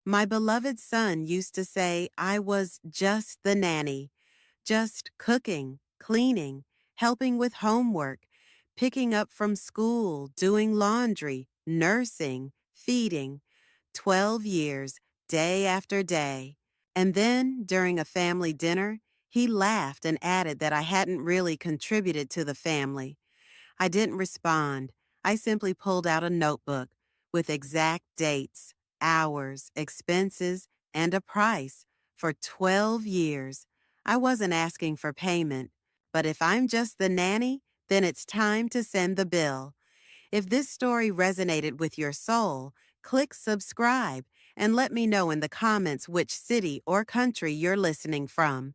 My beloved son used to say I was just the nanny, just cooking, cleaning, helping with homework, picking up from school, doing laundry, nursing, feeding. 12 years, day after day. And then, during a family dinner, he laughed and added that I hadn't really contributed to the family. I didn't respond. I simply pulled out a notebook with exact dates, hours, expenses, and a price for 12 years. I wasn't asking for payment, but if I'm just the nanny, then it's time to send the bill. If this story resonated with your soul, click subscribe and let me know in the comments which city or country you're listening from.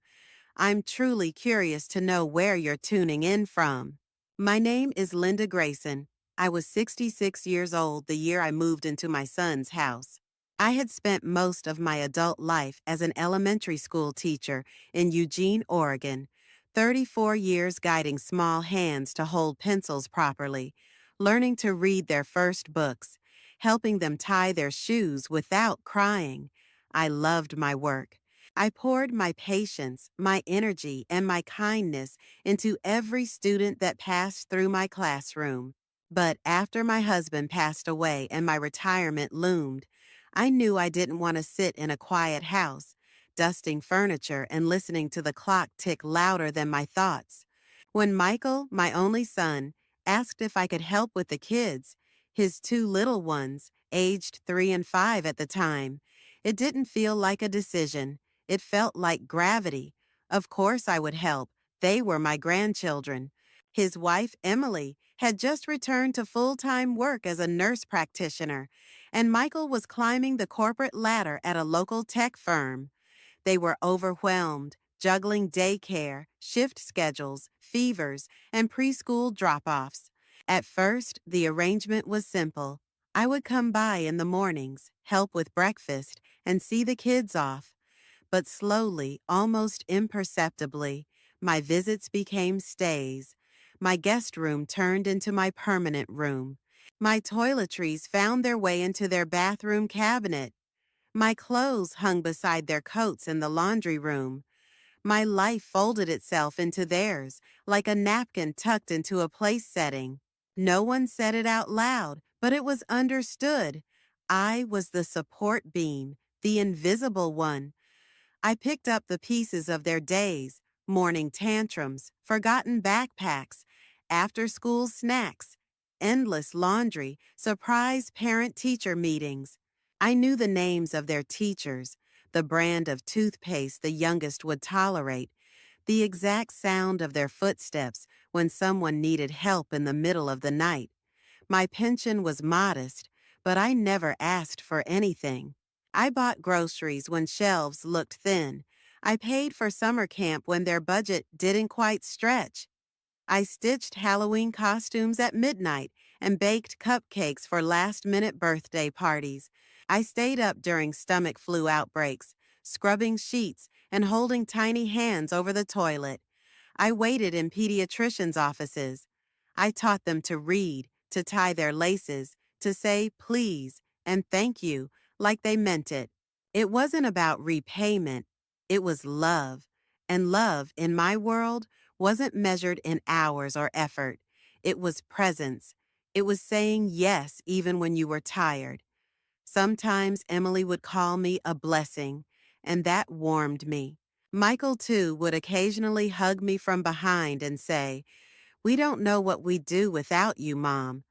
I'm truly curious to know where you're tuning in from. My name is Linda Grayson. I was 66 years old the year I moved into my son's house. I had spent most of my adult life as an elementary school teacher in Eugene, Oregon, 34 years guiding small hands to hold pencils properly, learning to read their first books, helping them tie their shoes without crying. I loved my work. I poured my patience, my energy, and my kindness into every student that passed through my classroom. But after my husband passed away and my retirement loomed, I knew I didn't want to sit in a quiet house, dusting furniture and listening to the clock tick louder than my thoughts. When Michael, my only son, asked if I could help with the kids, his two little ones, aged 3 and 5 at the time, it didn't feel like a decision. It felt like gravity. Of course I would help. They were my grandchildren. His wife, Emily, had just returned to full-time work as a nurse practitioner, and Michael was climbing the corporate ladder at a local tech firm. They were overwhelmed, juggling daycare, shift schedules, fevers, and preschool drop-offs. At first, the arrangement was simple. I would come by in the mornings, help with breakfast, and see the kids off. But slowly, almost imperceptibly, my visits became stays. My guest room turned into my permanent room. My toiletries found their way into their bathroom cabinet. My clothes hung beside their coats in the laundry room. My life folded itself into theirs, like a napkin tucked into a place setting. No one said it out loud, but it was understood. I was the support beam, the invisible one. I picked up the pieces of their days, morning tantrums, forgotten backpacks, after-school snacks, endless laundry, surprise parent-teacher meetings. I knew the names of their teachers, the brand of toothpaste the youngest would tolerate, the exact sound of their footsteps when someone needed help in the middle of the night. My pension was modest, but I never asked for anything. I bought groceries when shelves looked thin. I paid for summer camp when their budget didn't quite stretch. I stitched Halloween costumes at midnight and baked cupcakes for last-minute birthday parties. I stayed up during stomach flu outbreaks, scrubbing sheets and holding tiny hands over the toilet. I waited in pediatricians' offices. I taught them to read, to tie their laces, to say please and thank you like they meant it. It wasn't about repayment. It was love. And love, in my world, wasn't measured in hours or effort. It was presence. It was saying yes even when you were tired. Sometimes Emily would call me a blessing, and that warmed me. Michael, too, would occasionally hug me from behind and say, "We don't know what we'd do without you, Mom."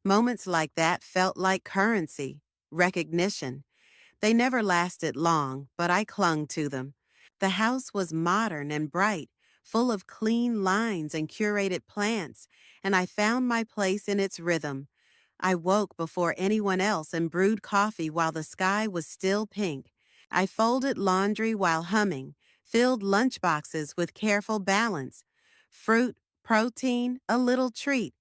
Moments like that felt like currency, recognition. They never lasted long, but I clung to them. The house was modern and bright, full of clean lines and curated plants, and I found my place in its rhythm. I woke before anyone else and brewed coffee while the sky was still pink. I folded laundry while humming, filled lunchboxes with careful balance. Fruit, protein, a little treat.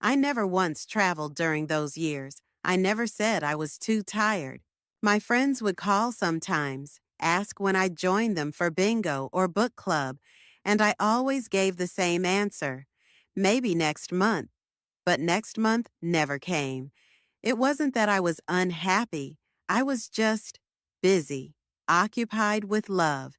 I never once traveled during those years. I never said I was too tired. My friends would call sometimes, ask when I'd join them for bingo or book club, and I always gave the same answer. Maybe next month. But next month never came. It wasn't that I was unhappy. I was just busy, occupied with love.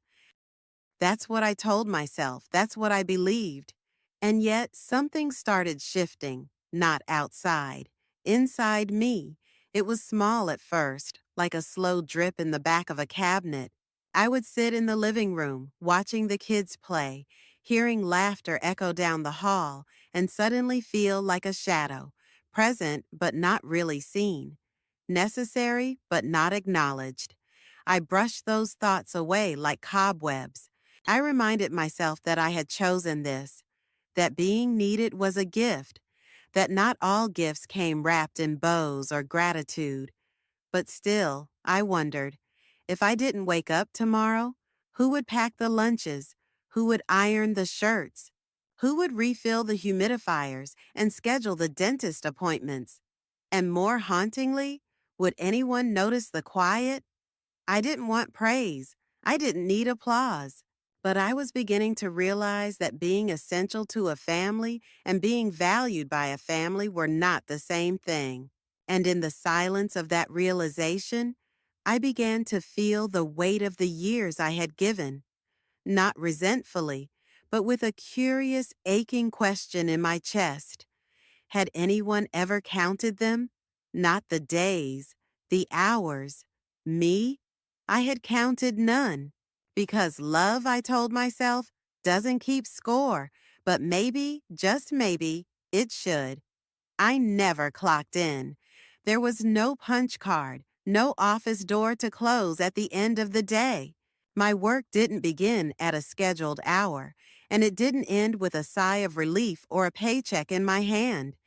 That's what I told myself. That's what I believed. And yet something started shifting, not outside, inside me. It was small at first, like a slow drip in the back of a cabinet. I would sit in the living room, watching the kids play, hearing laughter echo down the hall, and suddenly feel like a shadow, present but not really seen, necessary but not acknowledged. I brushed those thoughts away like cobwebs. I reminded myself that I had chosen this, that being needed was a gift, that not all gifts came wrapped in bows or gratitude. But still, I wondered, if I didn't wake up tomorrow, who would pack the lunches? Who would iron the shirts? Who would refill the humidifiers and schedule the dentist appointments? And more hauntingly, would anyone notice the quiet? I didn't want praise. I didn't need applause. But I was beginning to realize that being essential to a family and being valued by a family were not the same thing. And in the silence of that realization, I began to feel the weight of the years I had given, not resentfully, but with a curious, aching question in my chest. Had anyone ever counted them? Not the days, the hours. Me? I had counted none. Because love, I told myself, doesn't keep score, but maybe, just maybe, it should. I never clocked in. There was no punch card, no office door to close at the end of the day. My work didn't begin at a scheduled hour, and it didn't end with a sigh of relief or a paycheck in my hand.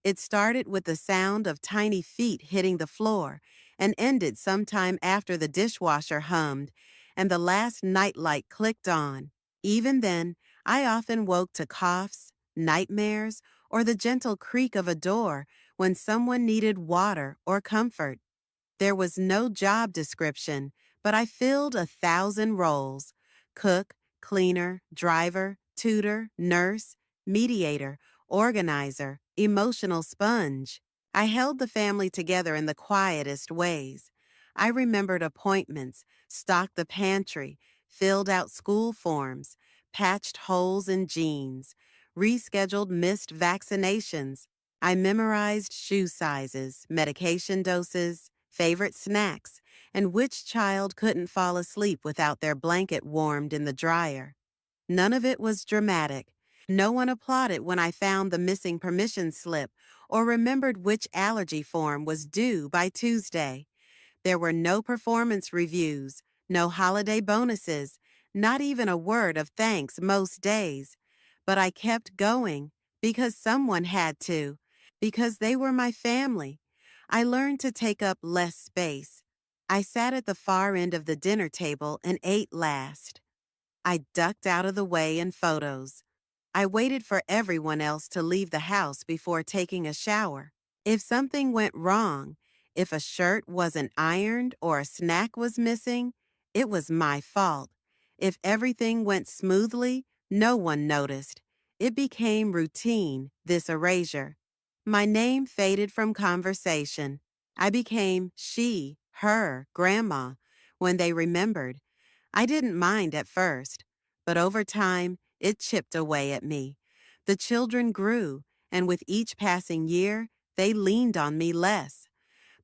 It started with the sound of tiny feet hitting the floor and ended sometime after the dishwasher hummed and the last nightlight clicked on. Even then, I often woke to coughs, nightmares, or the gentle creak of a door when someone needed water or comfort. There was no job description, but I filled 1,000 roles: cook, cleaner, driver, tutor, nurse, mediator, organizer, emotional sponge. I held the family together in the quietest ways. I remembered appointments, stocked the pantry, filled out school forms, patched holes in jeans, rescheduled missed vaccinations. I memorized shoe sizes, medication doses, favorite snacks, and which child couldn't fall asleep without their blanket warmed in the dryer. None of it was dramatic. No one applauded when I found the missing permission slip or remembered which allergy form was due by Tuesday. There were no performance reviews, no holiday bonuses, not even a word of thanks most days. But I kept going because someone had to, because they were my family. I learned to take up less space. I sat at the far end of the dinner table and ate last. I ducked out of the way in photos. I waited for everyone else to leave the house before taking a shower. If something went wrong, if a shirt wasn't ironed or a snack was missing, it was my fault. If everything went smoothly, no one noticed. It became routine, this erasure. My name faded from conversation. I became she, her, grandma, when they remembered. I didn't mind at first, but over time, it chipped away at me. The children grew, and with each passing year, they leaned on me less.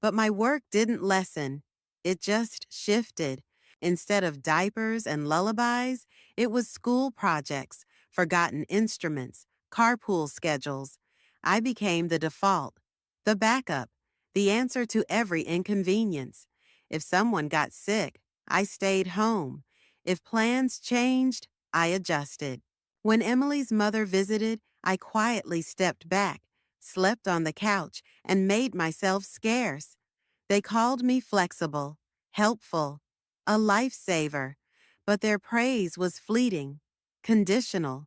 But my work didn't lessen. It just shifted. Instead of diapers and lullabies, it was school projects, forgotten instruments, carpool schedules. I became the default, the backup, the answer to every inconvenience. If someone got sick, I stayed home. If plans changed, I adjusted. When Emily's mother visited, I quietly stepped back, slept on the couch, and made myself scarce. They called me flexible, helpful, a lifesaver, but their praise was fleeting, conditional.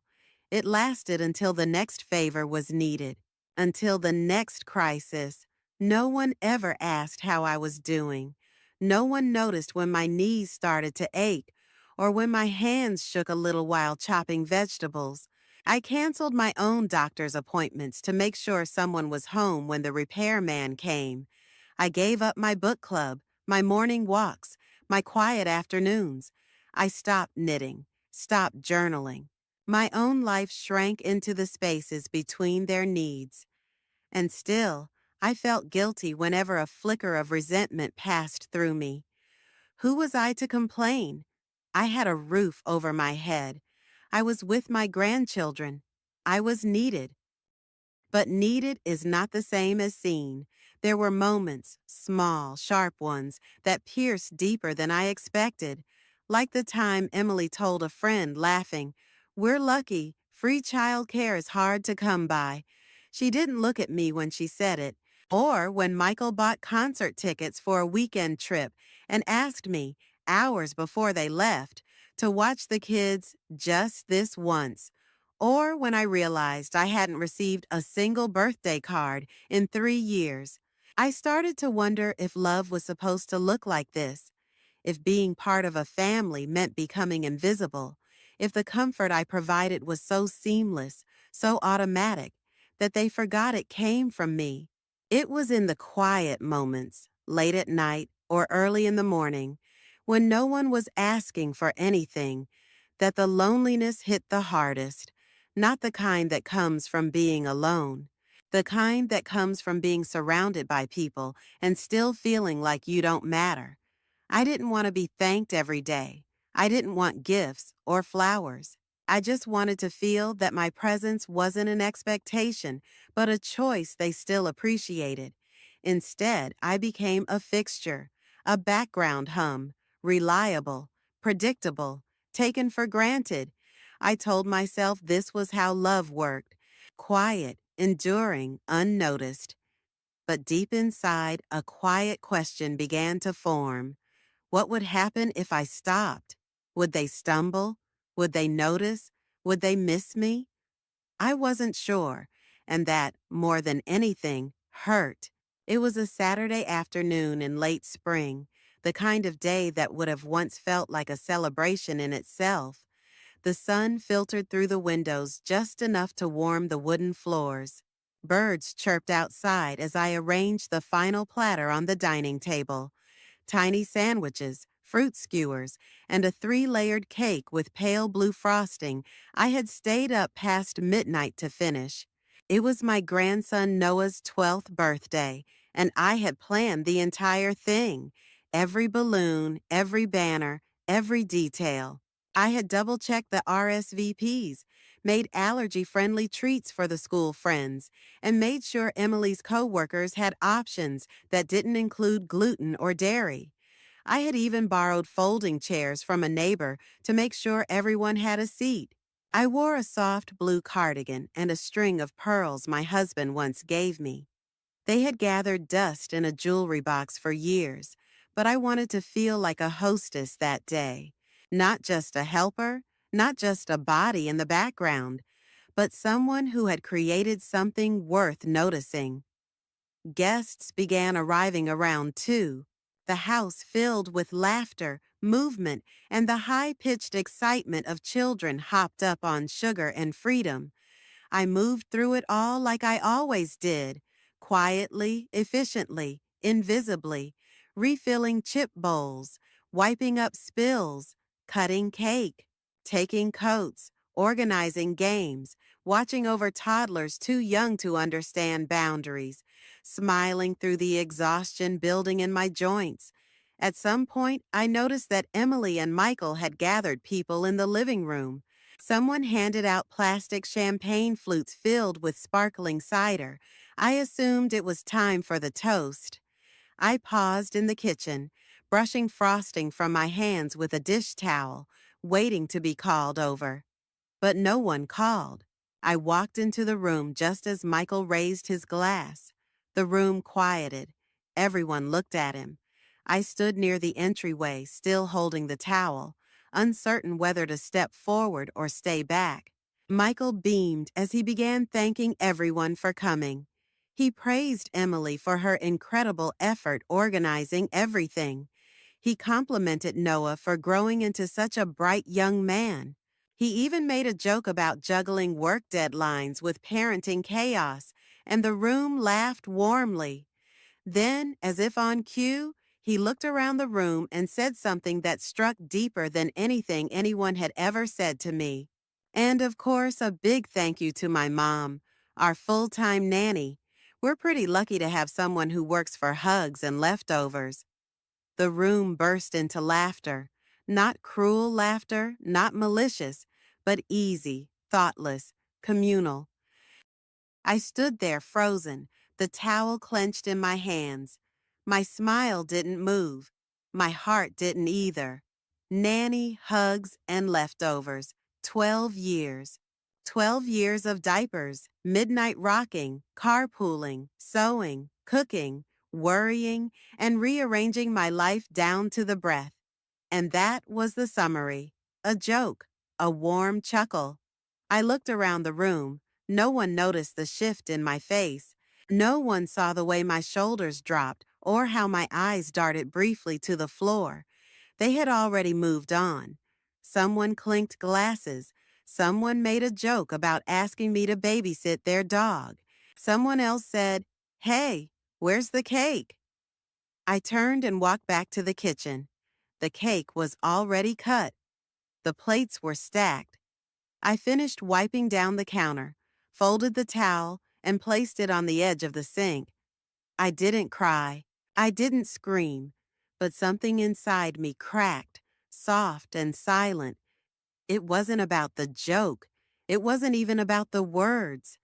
It lasted until the next favor was needed, until the next crisis. No one ever asked how I was doing. No one noticed when my knees started to ache or when my hands shook a little while chopping vegetables. I canceled my own doctor's appointments to make sure someone was home when the repairman came. I gave up my book club, my morning walks, my quiet afternoons. I stopped knitting, stopped journaling. My own life shrank into the spaces between their needs. And still, I felt guilty whenever a flicker of resentment passed through me. Who was I to complain? I had a roof over my head. I was with my grandchildren. I was needed. But needed is not the same as seen. There were moments, small, sharp ones, that pierced deeper than I expected. Like the time Emily told a friend, laughing, "We're lucky. Free child care is hard to come by." She didn't look at me when she said it. Or when Michael bought concert tickets for a weekend trip and asked me, hours before they left, to watch the kids just this once. Or when I realized I hadn't received a single birthday card in 3 years. I started to wonder if love was supposed to look like this, if being part of a family meant becoming invisible, if the comfort I provided was so seamless, so automatic, that they forgot it came from me. It was in the quiet moments, late at night or early in the morning, when no one was asking for anything, that the loneliness hit the hardest, not the kind that comes from being alone, the kind that comes from being surrounded by people and still feeling like you don't matter. I didn't want to be thanked every day. I didn't want gifts or flowers. I just wanted to feel that my presence wasn't an expectation, but a choice they still appreciated. Instead, I became a fixture, a background hum, reliable, predictable, taken for granted. I told myself this was how love worked, quiet, enduring, unnoticed. But deep inside, a quiet question began to form. What would happen if I stopped? Would they stumble? Would they notice? Would they miss me? I wasn't sure, and that, more than anything, hurt. It was a Saturday afternoon in late spring, the kind of day that would have once felt like a celebration in itself. The sun filtered through the windows just enough to warm the wooden floors. Birds chirped outside as I arranged the final platter on the dining table. Tiny sandwiches, fruit skewers, and a 3-layered cake with pale blue frosting I had stayed up past midnight to finish. It was my grandson Noah's 12th birthday, and I had planned the entire thing. Every balloon, every banner, every detail. I had double-checked the RSVPs, made allergy-friendly treats for the school friends, and made sure Emily's coworkers had options that didn't include gluten or dairy. I had even borrowed folding chairs from a neighbor to make sure everyone had a seat. I wore a soft blue cardigan and a string of pearls my husband once gave me. They had gathered dust in a jewelry box for years, but I wanted to feel like a hostess that day. Not just a helper, not just a body in the background, but someone who had created something worth noticing. Guests began arriving around 2, the house filled with laughter, movement, and the high-pitched excitement of children hopped up on sugar and freedom. I moved through it all like I always did, quietly, efficiently, invisibly, refilling chip bowls, wiping up spills, cutting cake, taking coats, organizing games, watching over toddlers too young to understand boundaries, smiling through the exhaustion building in my joints. At some point, I noticed that Emily and Michael had gathered people in the living room. Someone handed out plastic champagne flutes filled with sparkling cider. I assumed it was time for the toast. I paused in the kitchen, brushing frosting from my hands with a dish towel, waiting to be called over. But no one called. I walked into the room just as Michael raised his glass. The room quieted. Everyone looked at him. I stood near the entryway, still holding the towel, uncertain whether to step forward or stay back. Michael beamed as he began thanking everyone for coming. He praised Emily for her incredible effort organizing everything. He complimented Noah for growing into such a bright young man. He even made a joke about juggling work deadlines with parenting chaos, and the room laughed warmly. Then, as if on cue, He looked around the room and said something that struck deeper than anything anyone had ever said to me. And of course, a big thank you to my mom, our full-time nanny. We're pretty lucky to have someone who works for hugs and leftovers. The room burst into laughter. Not cruel laughter, not malicious, but easy, thoughtless, communal. I stood there frozen, the towel clenched in my hands. My smile didn't move. My heart didn't either. Nanny, hugs, and leftovers. 12 years. 12 years of diapers, midnight rocking, carpooling, sewing, cooking, worrying, and rearranging my life down to the breath. And that was the summary. A joke, a warm chuckle. I looked around the room. No one noticed the shift in my face. No one saw the way my shoulders dropped or how my eyes darted briefly to the floor. They had already moved on. Someone clinked glasses. Someone made a joke about asking me to babysit their dog. Someone else said, "Hey, where's the cake?" I turned and walked back to the kitchen. The cake was already cut. The plates were stacked. I finished wiping down the counter, folded the towel, and placed it on the edge of the sink. I didn't cry. I didn't scream. But something inside me cracked, soft and silent. It wasn't about the joke. It wasn't even about the words.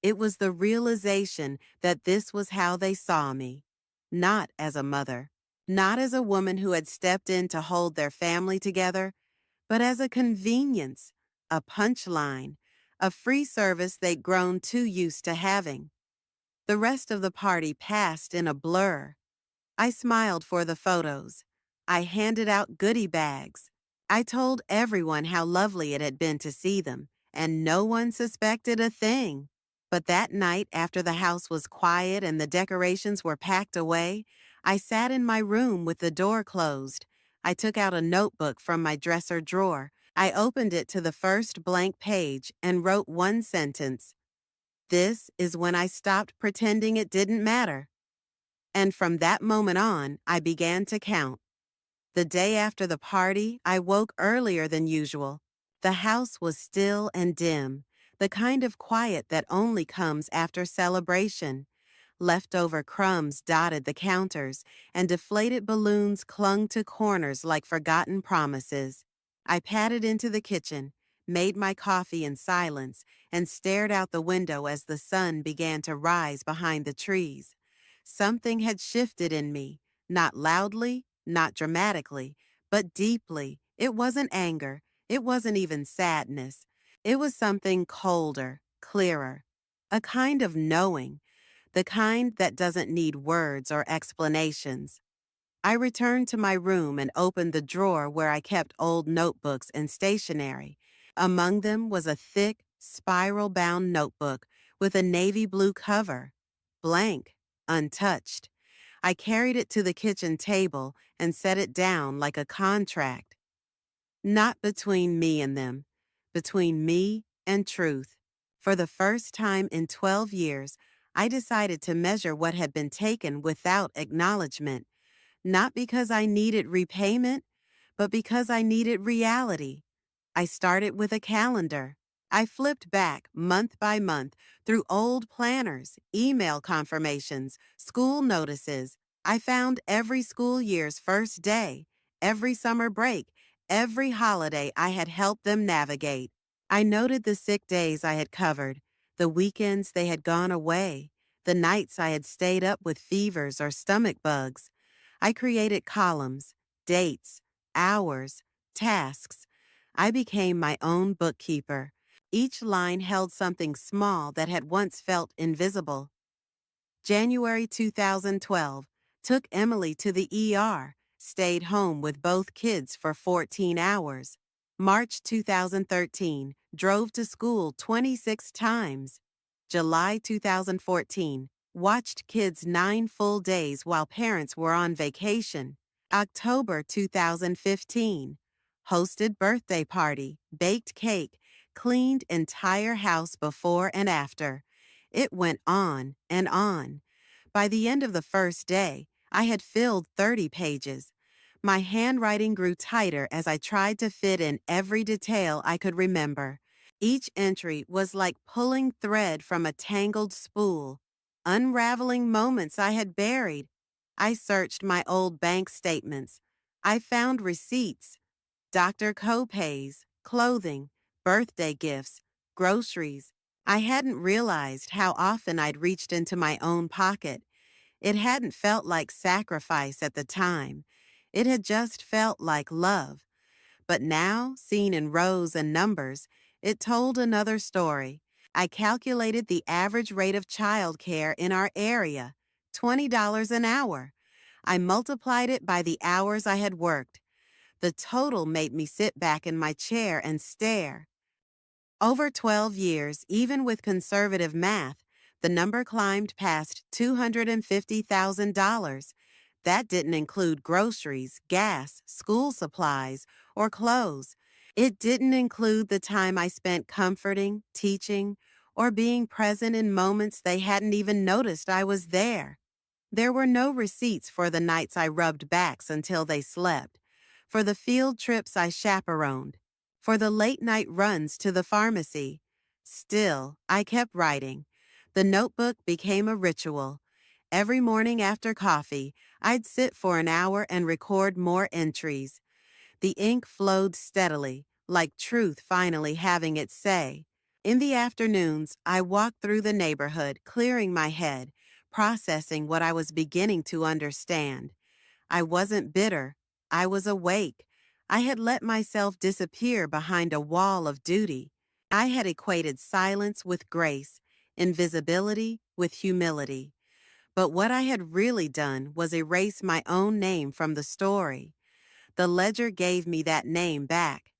It was the realization that this was how they saw me. Not as a mother. Not as a woman who had stepped in to hold their family together, but as a convenience, a punchline, a free service they'd grown too used to having. The rest of the party passed in a blur. I smiled for the photos. I handed out goodie bags. I told everyone how lovely it had been to see them, and no one suspected a thing. But that night, after the house was quiet and the decorations were packed away, I sat in my room with the door closed. I took out a notebook from my dresser drawer. I opened it to the first blank page and wrote one sentence. This is when I stopped pretending it didn't matter. And from that moment on, I began to count. The day after the party, I woke earlier than usual. The house was still and dim, the kind of quiet that only comes after celebration. Leftover crumbs dotted the counters, and deflated balloons clung to corners like forgotten promises. I padded into the kitchen, made my coffee in silence, and stared out the window as the sun began to rise behind the trees. Something had shifted in me, not loudly, not dramatically, but deeply. It wasn't anger. It wasn't even sadness. It was something colder, clearer, a kind of knowing, the kind that doesn't need words or explanations. I returned to my room and opened the drawer where I kept old notebooks and stationery. Among them was a thick, spiral-bound notebook with a navy blue cover, blank, untouched. I carried it to the kitchen table and set it down like a contract. Not between me and them, between me and truth. For the first time in 12 years, I decided to measure what had been taken without acknowledgement, not because I needed repayment, but because I needed reality. I started with a calendar. I flipped back month by month through old planners, email confirmations, school notices. I found every school year's first day, every summer break, every holiday I had helped them navigate. I noted the sick days I had covered, the weekends they had gone away, the nights I had stayed up with fevers or stomach bugs. I created columns, dates, hours, tasks. I became my own bookkeeper. Each line held something small that had once felt invisible. January 2012, took Emily to the ER, stayed home with both kids for 14 hours. March 2013, drove to school 26 times. July 2014, watched kids 9 full days while parents were on vacation. October 2015, hosted birthday party, baked cake, cleaned entire house before and after. It went on and on. By the end of the first day, I had filled 30 pages. My handwriting grew tighter as I tried to fit in every detail I could remember. Each entry was like pulling thread from a tangled spool, unraveling moments I had buried. I searched my old bank statements. I found receipts, doctor copays, clothing, birthday gifts, groceries. I hadn't realized how often I'd reached into my own pocket. It hadn't felt like sacrifice at the time. It had just felt like love. But now, seen in rows and numbers, it told another story. I calculated the average rate of childcare in our area, $20 an hour. I multiplied it by the hours I had worked. The total made me sit back in my chair and stare. Over 12 years, even with conservative math, the number climbed past $250,000. That didn't include groceries, gas, school supplies, or clothes. It didn't include the time I spent comforting, teaching, or being present in moments they hadn't even noticed I was there. There were no receipts for the nights I rubbed backs until they slept, for the field trips I chaperoned, for the late-night runs to the pharmacy. Still, I kept writing. The notebook became a ritual. Every morning after coffee, I'd sit for an hour and record more entries. The ink flowed steadily, like truth finally having its say. In the afternoons, I walked through the neighborhood, clearing my head, processing what I was beginning to understand. I wasn't bitter. I was awake. I had let myself disappear behind a wall of duty. I had equated silence with grace, invisibility with humility. But what I had really done was erase my own name from the story. The ledger gave me that name back.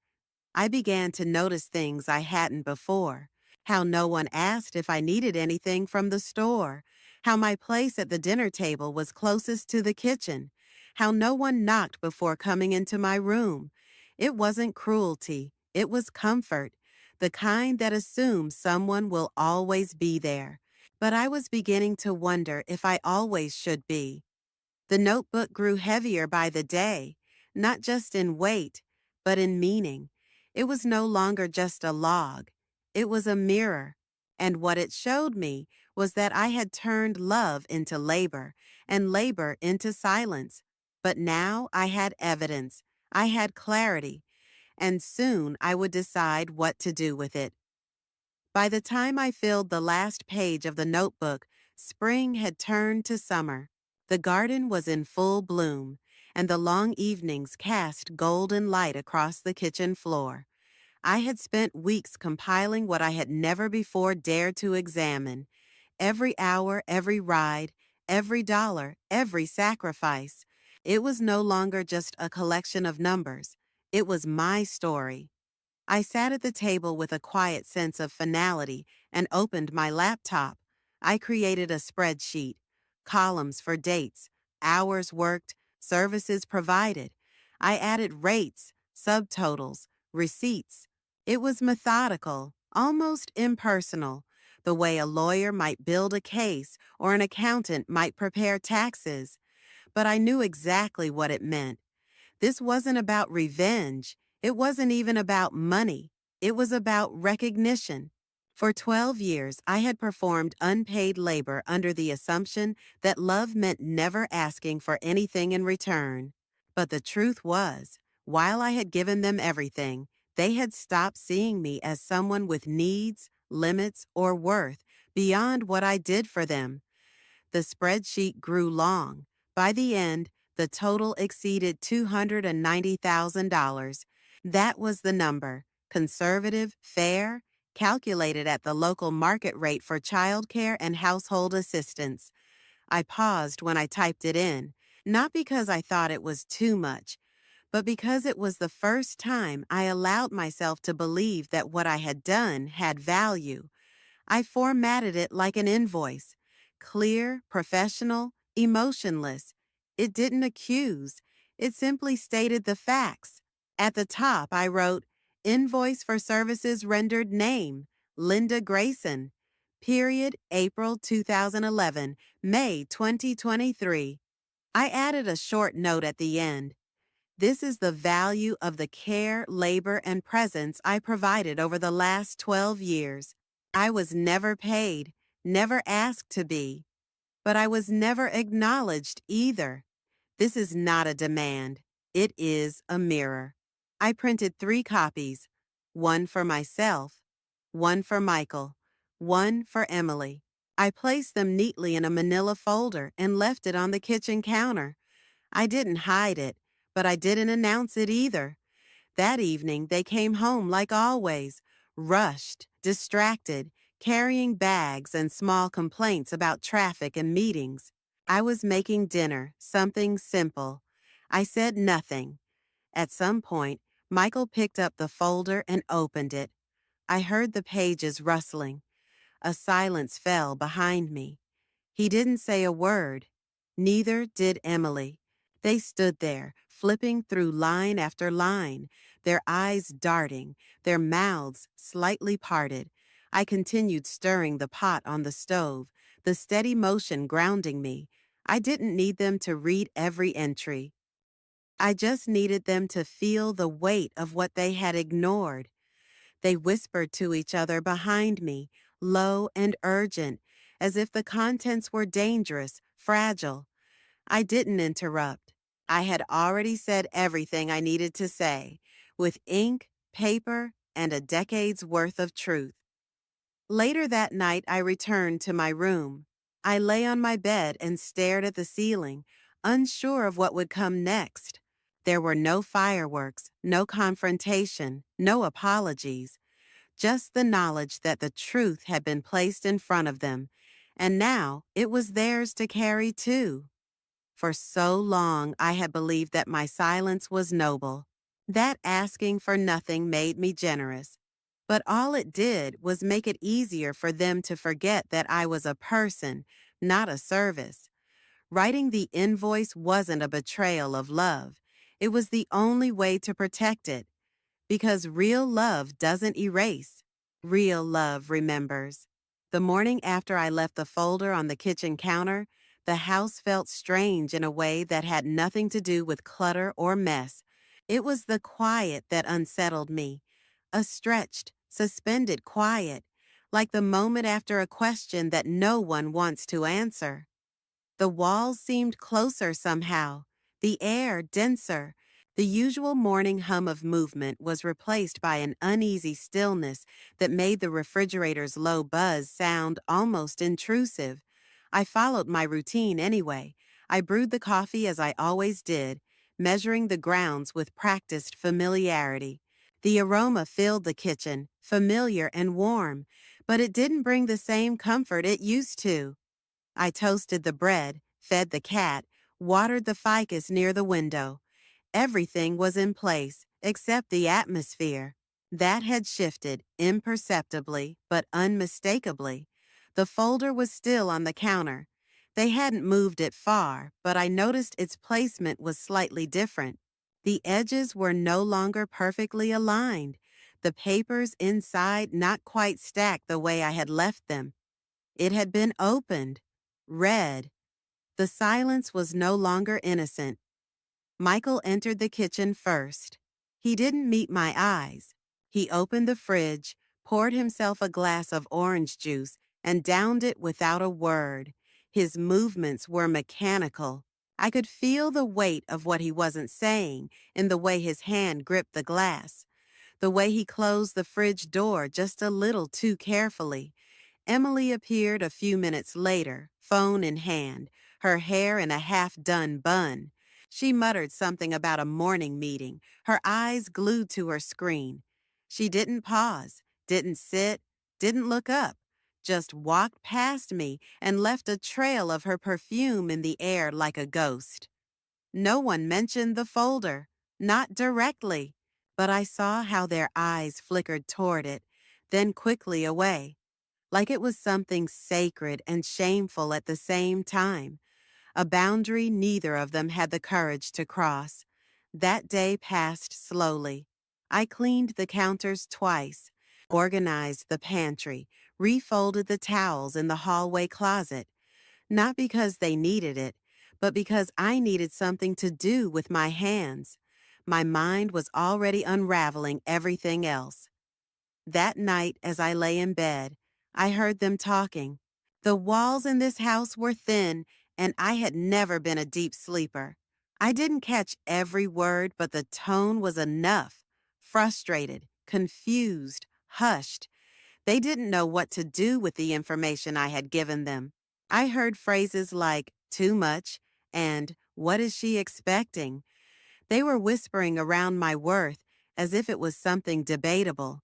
I began to notice things I hadn't before. How no one asked if I needed anything from the store. How my place at the dinner table was closest to the kitchen. How no one knocked before coming into my room. It wasn't cruelty. It was comfort. The kind that assumes someone will always be there. But I was beginning to wonder if I always should be. The notebook grew heavier by the day, not just in weight, but in meaning. It was no longer just a log. It was a mirror. And what it showed me was that I had turned love into labor and labor into silence. But now I had evidence. I had clarity. And soon I would decide what to do with it. By the time I filled the last page of the notebook, spring had turned to summer. The garden was in full bloom, and the long evenings cast golden light across the kitchen floor. I had spent weeks compiling what I had never before dared to examine. Every hour, every ride, every dollar, every sacrifice. It was no longer just a collection of numbers. It was my story. I sat at the table with a quiet sense of finality and opened my laptop. I created a spreadsheet, columns for dates, hours worked, services provided. I added rates, subtotals, receipts. It was methodical, almost impersonal, the way a lawyer might build a case or an accountant might prepare taxes. But I knew exactly what it meant. This wasn't about revenge. It wasn't even about money. It was about recognition. For 12 years, I had performed unpaid labor under the assumption that love meant never asking for anything in return. But the truth was, while I had given them everything, they had stopped seeing me as someone with needs, limits, or worth beyond what I did for them. The spreadsheet grew long. By the end, the total exceeded $290,000. That was the number, conservative, fair, calculated at the local market rate for childcare and household assistance. I paused when I typed it in, not because I thought it was too much, but because it was the first time I allowed myself to believe that what I had done had value. I formatted it like an invoice. Clear, professional, emotionless. It didn't accuse. It simply stated the facts. At the top, I wrote, Invoice for services rendered name, Linda Grayson. Period, April 2011, May 2023. I added a short note at the end. This is the value of the care, labor, and presence I provided over the last 12 years. I was never paid, never asked to be, but I was never acknowledged either. This is not a demand. It is a mirror. I printed 3 copies, one for myself, one for Michael, one for Emily. I placed them neatly in a manila folder and left it on the kitchen counter. I didn't hide it, but I didn't announce it either. That evening, they came home like always, rushed, distracted, carrying bags and small complaints about traffic and meetings. I was making dinner, something simple. I said nothing. At some point, Michael picked up the folder and opened it. I heard the pages rustling. A silence fell behind me. He didn't say a word. Neither did Emily. They stood there, flipping through line after line, their eyes darting, their mouths slightly parted. I continued stirring the pot on the stove, the steady motion grounding me. I didn't need them to read every entry. I just needed them to feel the weight of what they had ignored. They whispered to each other behind me, low and urgent, as if the contents were dangerous, fragile. I didn't interrupt. I had already said everything I needed to say, with ink, paper, and a decade's worth of truth. Later that night, I returned to my room. I lay on my bed and stared at the ceiling, unsure of what would come next. There were no fireworks, no confrontation, no apologies, just the knowledge that the truth had been placed in front of them, and now it was theirs to carry too. For so long I had believed that my silence was noble, that asking for nothing made me generous. But all it did was make it easier for them to forget that I was a person, not a service. Writing the invoice wasn't a betrayal of love. It was the only way to protect it. Because real love doesn't erase. Real love remembers. The morning after I left the folder on the kitchen counter, the house felt strange in a way that had nothing to do with clutter or mess. It was the quiet that unsettled me. A stretched, suspended quiet, like the moment after a question that no one wants to answer. The walls seemed closer somehow, the air denser. The usual morning hum of movement was replaced by an uneasy stillness that made the refrigerator's low buzz sound almost intrusive. I followed my routine anyway. I brewed the coffee as I always did, measuring the grounds with practiced familiarity. The aroma filled the kitchen, familiar and warm, but it didn't bring the same comfort it used to. I toasted the bread, fed the cat, watered the ficus near the window. Everything was in place, except the atmosphere. That had shifted, imperceptibly, but unmistakably. The folder was still on the counter. They hadn't moved it far, but I noticed its placement was slightly different. The edges were no longer perfectly aligned, the papers inside not quite stacked the way I had left them. It had been opened, read. The silence was no longer innocent. Michael entered the kitchen first. He didn't meet my eyes. He opened the fridge, poured himself a glass of orange juice, and downed it without a word. His movements were mechanical. I could feel the weight of what he wasn't saying in the way his hand gripped the glass, the way he closed the fridge door just a little too carefully. Emily appeared a few minutes later, phone in hand, her hair in a half-done bun. She muttered something about a morning meeting, her eyes glued to her screen. She didn't pause, didn't sit, didn't look up, just walked past me and left a trail of her perfume in the air like a ghost. No one mentioned the folder, not directly, but I saw how their eyes flickered toward it, then quickly away, like it was something sacred and shameful at the same time, a boundary neither of them had the courage to cross. That day passed slowly. I cleaned the counters twice, organized the pantry, refolded the towels in the hallway closet, not because they needed it, but because I needed something to do with my hands. My mind was already unraveling everything else. That night, as I lay in bed, I heard them talking. The walls in this house were thin, and I had never been a deep sleeper. I didn't catch every word, but the tone was enough. Frustrated, confused, hushed. They didn't know what to do with the information I had given them. I heard phrases like, too much, and what is she expecting? They were whispering around my worth as if it was something debatable.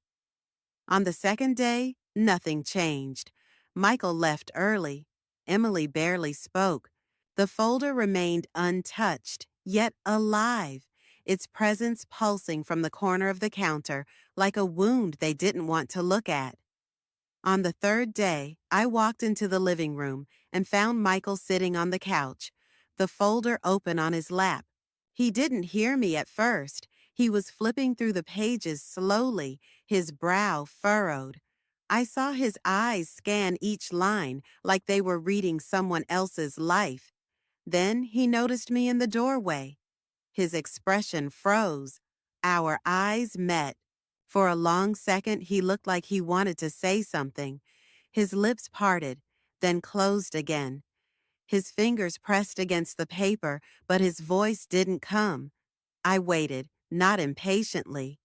On the second day, nothing changed. Michael left early. Emily barely spoke. The folder remained untouched, yet alive, its presence pulsing from the corner of the counter like a wound they didn't want to look at. On the third day, I walked into the living room and found Michael sitting on the couch, the folder open on his lap. He didn't hear me at first. He was flipping through the pages slowly, his brow furrowed. I saw his eyes scan each line like they were reading someone else's life. Then he noticed me in the doorway. His expression froze. Our eyes met. For a long second, he looked like he wanted to say something. His lips parted, then closed again. His fingers pressed against the paper, but his voice didn't come. I waited, not impatiently.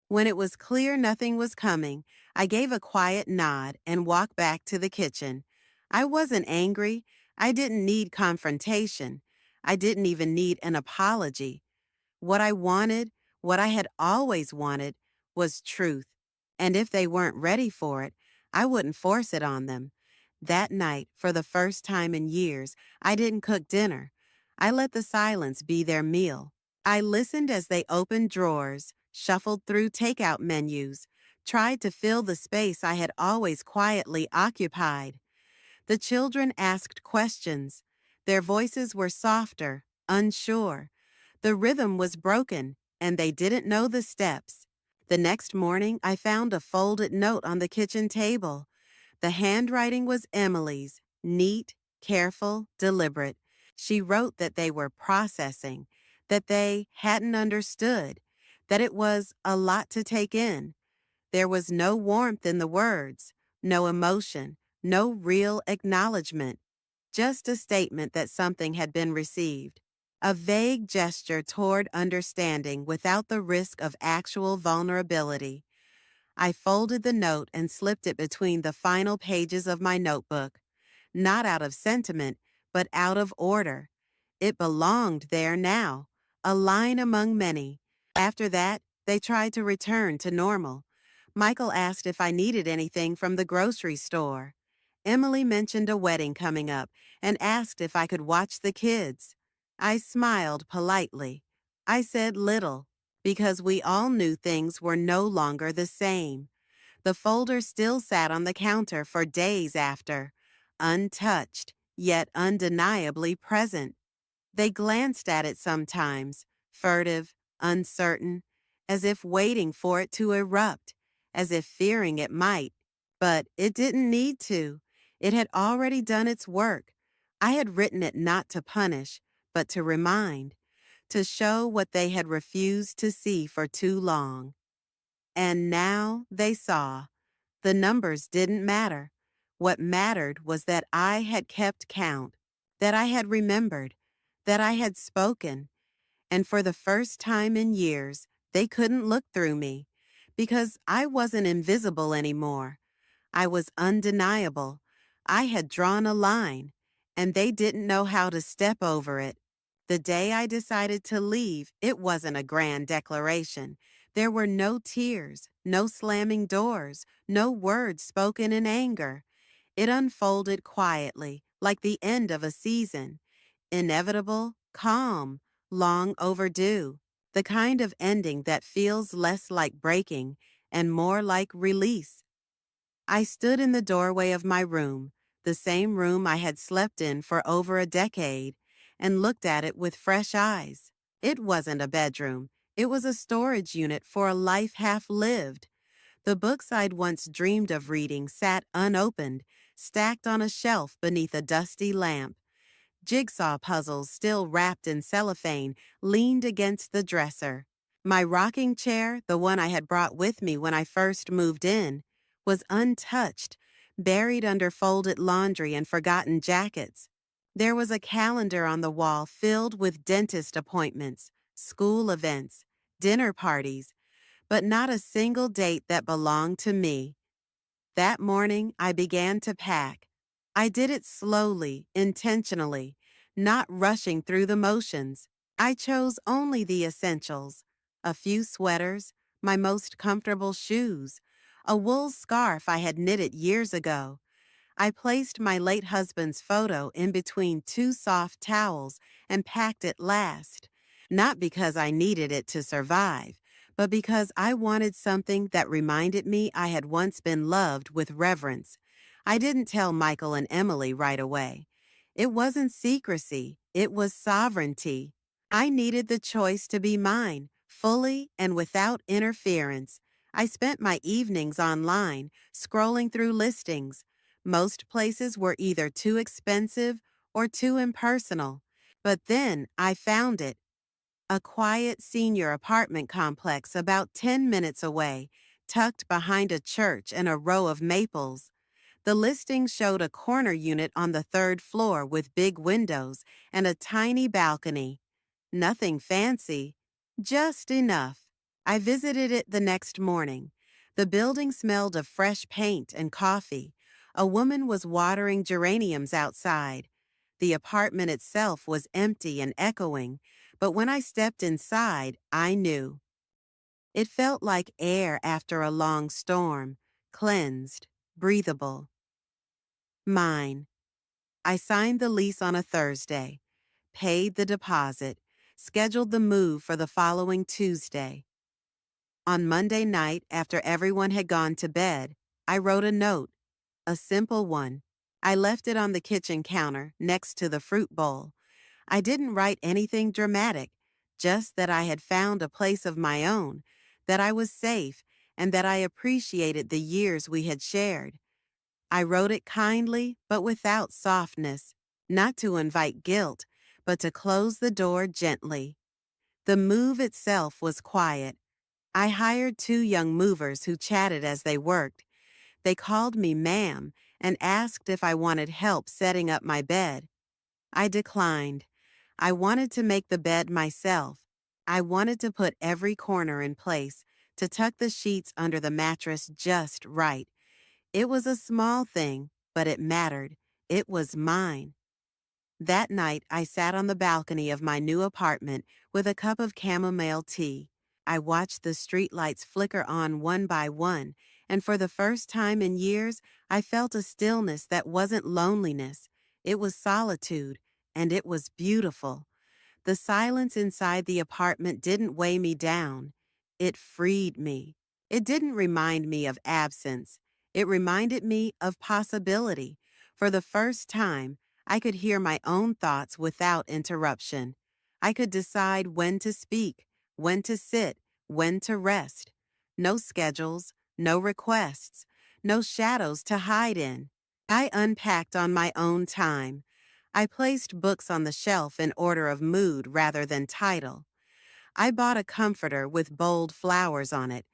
When it was clear nothing was coming, I gave a quiet nod and walked back to the kitchen. I wasn't angry. I didn't need confrontation. I didn't even need an apology. What I wanted, what I had always wanted, was truth. And if they weren't ready for it, I wouldn't force it on them. That night, for the first time in years, I didn't cook dinner. I let the silence be their meal. I listened as they opened drawers, shuffled through takeout menus, tried to fill the space I had always quietly occupied. The children asked questions. Their voices were softer, unsure. The rhythm was broken, and they didn't know the steps. The next morning, I found a folded note on the kitchen table. The handwriting was Emily's, neat, careful, deliberate. She wrote that they were processing, that they hadn't understood, that it was a lot to take in. There was no warmth in the words, no emotion, no real acknowledgement, just a statement that something had been received. A vague gesture toward understanding without the risk of actual vulnerability. I folded the note and slipped it between the final pages of my notebook, not out of sentiment, but out of order. It belonged there now, a line among many. After that, they tried to return to normal. Michael asked if I needed anything from the grocery store. Emily mentioned a wedding coming up and asked if I could watch the kids. I smiled politely. I said little, because we all knew things were no longer the same. The folder still sat on the counter for days after, untouched, yet undeniably present. They glanced at it sometimes, furtive, uncertain, as if waiting for it to erupt, as if fearing it might. But it didn't need to. It had already done its work. I had written it not to punish, but to remind, to show what they had refused to see for too long. And now they saw. The numbers didn't matter. What mattered was that I had kept count, that I had remembered, that I had spoken. And for the first time in years, they couldn't look through me, because I wasn't invisible anymore. I was undeniable. I had drawn a line, and they didn't know how to step over it. The day I decided to leave, it wasn't a grand declaration. There were no tears, no slamming doors, no words spoken in anger. It unfolded quietly, like the end of a season. Inevitable, calm, long overdue. The kind of ending that feels less like breaking and more like release. I stood in the doorway of my room, the same room I had slept in for over a decade, and looked at it with fresh eyes. It wasn't a bedroom. It was a storage unit for a life half lived. The books I'd once dreamed of reading sat unopened, stacked on a shelf beneath a dusty lamp. Jigsaw puzzles still wrapped in cellophane leaned against the dresser. My rocking chair, the one I had brought with me when I first moved in, was untouched, buried under folded laundry and forgotten jackets. There was a calendar on the wall filled with dentist appointments, school events, dinner parties, but not a single date that belonged to me. That morning, I began to pack. I did it slowly, intentionally, not rushing through the motions. I chose only the essentials: a few sweaters, my most comfortable shoes, a wool scarf I had knitted years ago. I placed my late husband's photo in between two soft towels and packed it last, not because I needed it to survive, but because I wanted something that reminded me I had once been loved with reverence. I didn't tell Michael and Emily right away. It wasn't secrecy, it was sovereignty. I needed the choice to be mine, fully and without interference. I spent my evenings online, scrolling through listings. Most places were either too expensive or too impersonal. But then I found it: a quiet senior apartment complex about 10 minutes away, tucked behind a church and a row of maples. The listing showed a corner unit on the third floor with big windows and a tiny balcony. Nothing fancy, just enough. I visited it the next morning. The building smelled of fresh paint and coffee. A woman was watering geraniums outside. The apartment itself was empty and echoing, but when I stepped inside, I knew. It felt like air after a long storm, cleansed, breathable. Mine. I signed the lease on a Thursday, paid the deposit, scheduled the move for the following Tuesday. On Monday night, after everyone had gone to bed, I wrote a note, a simple one. I left it on the kitchen counter next to the fruit bowl. I didn't write anything dramatic, just that I had found a place of my own, that I was safe, and that I appreciated the years we had shared. I wrote it kindly, but without softness, not to invite guilt, but to close the door gently. The move itself was quiet. I hired two young movers who chatted as they worked. They called me ma'am and asked if I wanted help setting up my bed. I declined. I wanted to make the bed myself. I wanted to put every corner in place, to tuck the sheets under the mattress just right. It was a small thing, but it mattered. It was mine. That night, I sat on the balcony of my new apartment with a cup of chamomile tea. I watched the streetlights flicker on one by one, and for the first time in years, I felt a stillness that wasn't loneliness. It was solitude, and it was beautiful. The silence inside the apartment didn't weigh me down. It freed me. It didn't remind me of absence. It reminded me of possibility. For the first time, I could hear my own thoughts without interruption. I could decide when to speak, when to sit, when to rest. No schedules, no requests, no shadows to hide in. I unpacked on my own time. I placed books on the shelf in order of mood rather than title. I bought a comforter with bold flowers on it,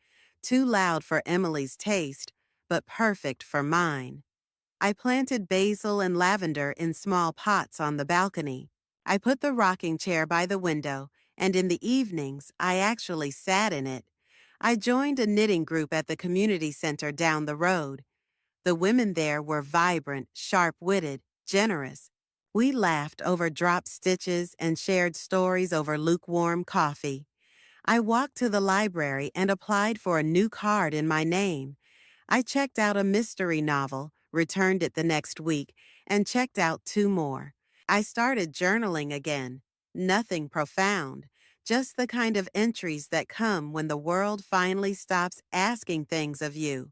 too loud for Emily's taste, but perfect for mine. I planted basil and lavender in small pots on the balcony. I put the rocking chair by the window, and in the evenings, I actually sat in it. I joined a knitting group at the community center down the road. The women there were vibrant, sharp-witted, generous. We laughed over dropped stitches and shared stories over lukewarm coffee. I walked to the library and applied for a new card in my name. I checked out a mystery novel, returned it the next week, and checked out two more. I started journaling again. Nothing profound, just the kind of entries that come when the world finally stops asking things of you.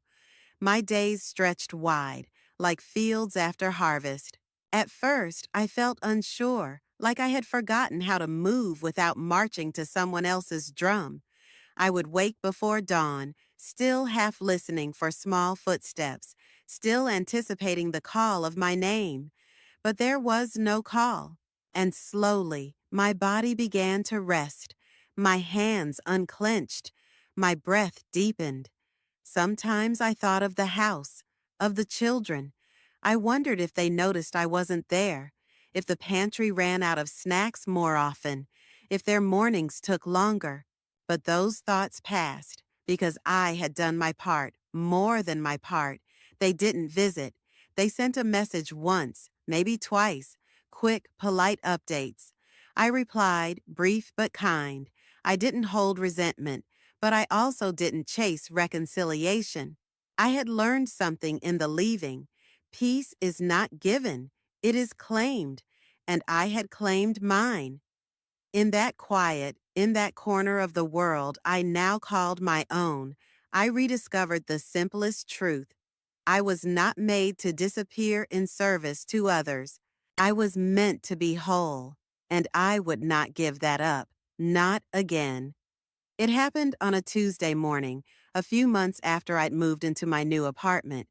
My days stretched wide, like fields after harvest. At first, I felt unsure, like I had forgotten how to move without marching to someone else's drum. I would wake before dawn, still half listening for small footsteps, still anticipating the call of my name. But there was no call. And slowly, my body began to rest. My hands unclenched. My breath deepened. Sometimes I thought of the house, of the children. I wondered if they noticed I wasn't there, if the pantry ran out of snacks more often, if their mornings took longer. But those thoughts passed because I had done my part, more than my part. They didn't visit. They sent a message once, maybe twice, quick, polite updates. I replied, brief but kind. I didn't hold resentment, but I also didn't chase reconciliation. I had learned something in the leaving. Peace is not given, it is claimed, and I had claimed mine. In that quiet, in that corner of the world I now called my own, I rediscovered the simplest truth. I was not made to disappear in service to others. I was meant to be whole, and I would not give that up. Not again. It happened on a Tuesday morning, a few months after I'd moved into my new apartment.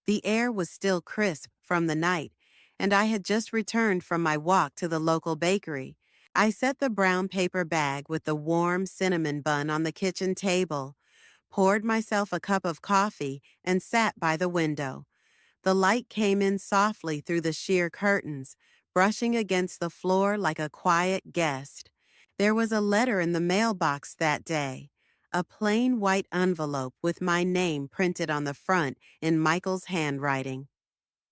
The air was still crisp from the night, and I had just returned from my walk to the local bakery. I set the brown paper bag with the warm cinnamon bun on the kitchen table, poured myself a cup of coffee, and sat by the window. The light came in softly through the sheer curtains, brushing against the floor like a quiet guest. There was a letter in the mailbox that day, a plain white envelope with my name printed on the front in Michael's handwriting.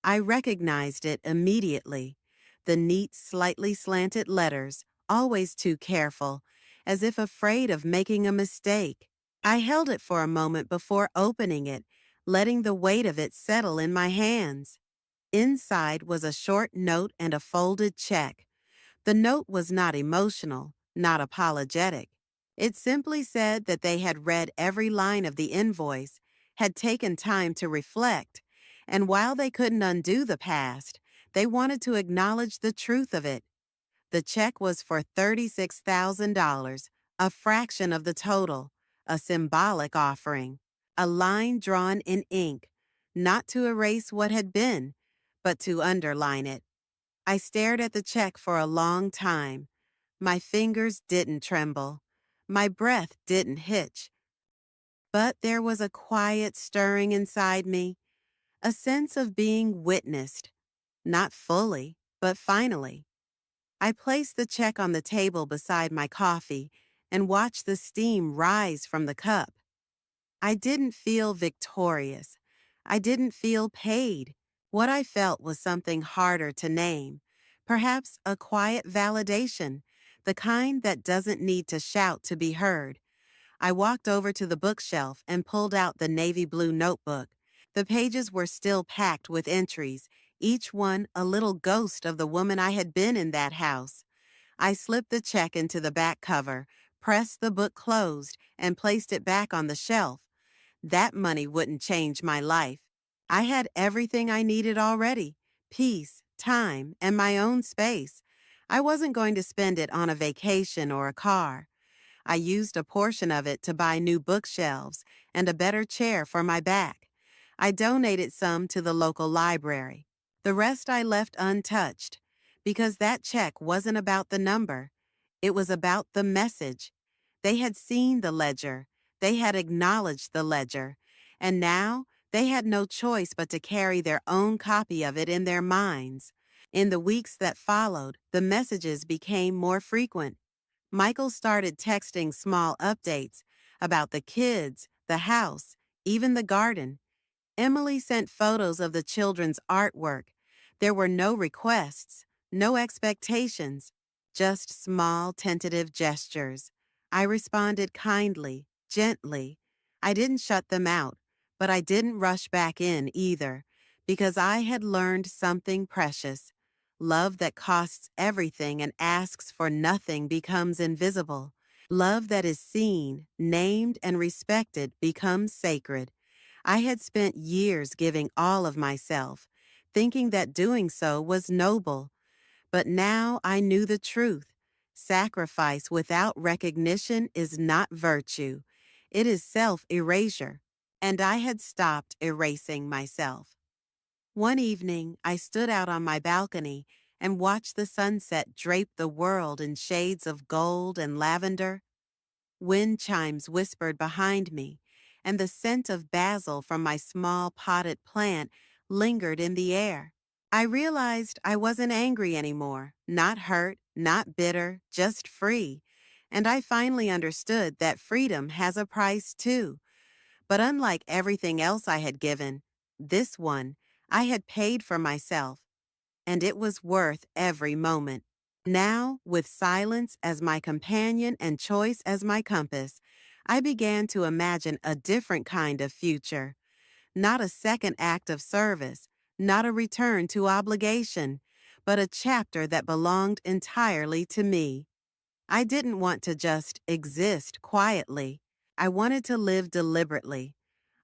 I recognized it immediately. The neat, slightly slanted letters, always too careful, as if afraid of making a mistake. I held it for a moment before opening it, letting the weight of it settle in my hands. Inside was a short note and a folded check. The note was not emotional, not apologetic. It simply said that they had read every line of the invoice, had taken time to reflect, and while they couldn't undo the past, they wanted to acknowledge the truth of it. The check was for $36,000, a fraction of the total, a symbolic offering, a line drawn in ink, not to erase what had been, but to underline it. I stared at the check for a long time. My fingers didn't tremble. My breath didn't hitch. But there was a quiet stirring inside me, a sense of being witnessed, not fully, but finally. I placed the check on the table beside my coffee and watched the steam rise from the cup. I didn't feel victorious. I didn't feel paid. What I felt was something harder to name, perhaps a quiet validation, the kind that doesn't need to shout to be heard. I walked over to the bookshelf and pulled out the navy blue notebook. The pages were still packed with entries, each one a little ghost of the woman I had been in that house. I slipped the check into the back cover, pressed the book closed, and placed it back on the shelf. That money wouldn't change my life. I had everything I needed already: peace, time, and my own space. I wasn't going to spend it on a vacation or a car. I used a portion of it to buy new bookshelves and a better chair for my back. I donated some to the local library. The rest I left untouched, because that check wasn't about the number. It was about the message. They had seen the ledger. They had acknowledged the ledger. And now they had no choice but to carry their own copy of it in their minds. In the weeks that followed, the messages became more frequent. Michael started texting small updates about the kids, the house, even the garden. Emily sent photos of the children's artwork. There were no requests, no expectations, just small, tentative gestures. I responded kindly, gently. I didn't shut them out, but I didn't rush back in either, because I had learned something precious. Love that costs everything and asks for nothing becomes invisible. Love that is seen, named, and respected becomes sacred. I had spent years giving all of myself, thinking that doing so was noble. But now I knew the truth. Sacrifice without recognition is not virtue. It is self-erasure. And I had stopped erasing myself. One evening, I stood out on my balcony and watch the sunset drape the world in shades of gold and lavender. Wind chimes whispered behind me, and the scent of basil from my small potted plant lingered in the air. I realized I wasn't angry anymore, not hurt, not bitter, just free. And I finally understood that freedom has a price too. But unlike everything else I had given, this one I had paid for myself, and it was worth every moment. Now, with silence as my companion and choice as my compass, I began to imagine a different kind of future. Not a second act of service, not a return to obligation, but a chapter that belonged entirely to me. I didn't want to just exist quietly. I wanted to live deliberately.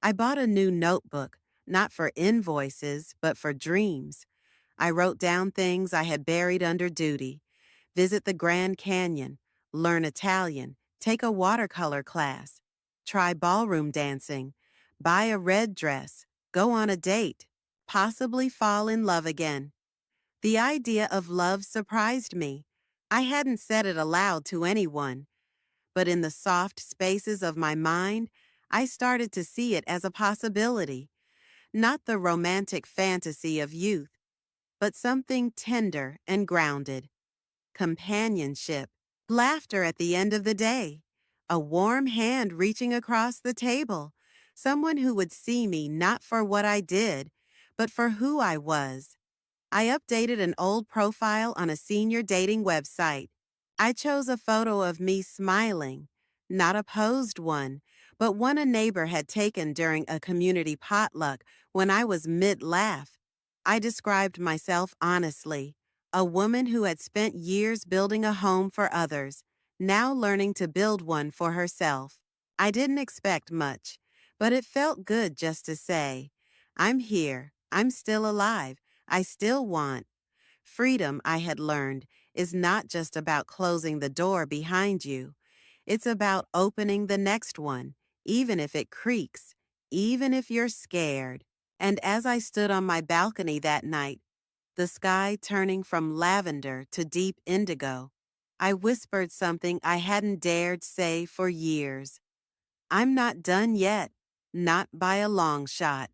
I bought a new notebook, not for invoices, but for dreams. I wrote down things I had buried under duty: visit the Grand Canyon, learn Italian, take a watercolor class, try ballroom dancing, buy a red dress, go on a date, possibly fall in love again. The idea of love surprised me. I hadn't said it aloud to anyone, but in the soft spaces of my mind, I started to see it as a possibility, not the romantic fantasy of youth, but something tender and grounded: companionship, laughter at the end of the day, a warm hand reaching across the table, someone who would see me not for what I did, but for who I was. I updated an old profile on a senior dating website. I chose a photo of me smiling, not a posed one, but one a neighbor had taken during a community potluck when I was mid-laugh. I described myself honestly: a woman who had spent years building a home for others, now learning to build one for herself. I didn't expect much, but it felt good just to say, I'm here, I'm still alive, I still want. Freedom, I had learned, is not just about closing the door behind you. It's about opening the next one, even if it creaks, even if you're scared. And as I stood on my balcony that night, the sky turning from lavender to deep indigo, I whispered something I hadn't dared say for years. I'm not done yet, not by a long shot.